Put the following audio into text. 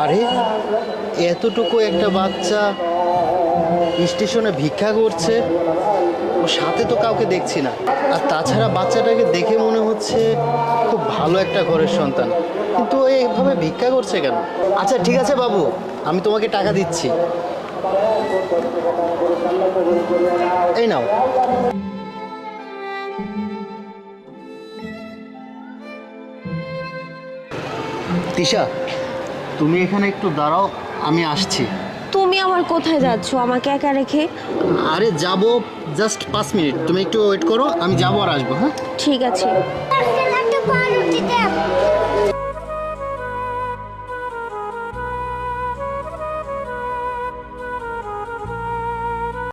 আরে এতটুকু একটা বাচ্চা স্টেশনে ভিক্ষা করছে, ওর সাথে তো কাউকে দেখছি না। আর তাছাড়া বাচ্চাটাকে দেখে মনে হচ্ছে খুব ভালো একটা ঘরের সন্তান, কিন্তু ও এইভাবে ভিক্ষা করছে কেন? আচ্ছা ঠিক আছে বাবু, আমি তোমাকে টাকা দিচ্ছি, এই নাও। তিশা, তুমি এখানে একটু দাঁড়াও, আমি আসছি। তুমি আমার কোথায় যাচ্ছ আমাকে একা রেখে? আরে যাব, জাস্ট 5 মিনিট, তুমি একটু ওয়েট করো, আমি যাবো আর আসবো। হ্যাঁ ঠিক আছে। একটা পাউরুটি দাও।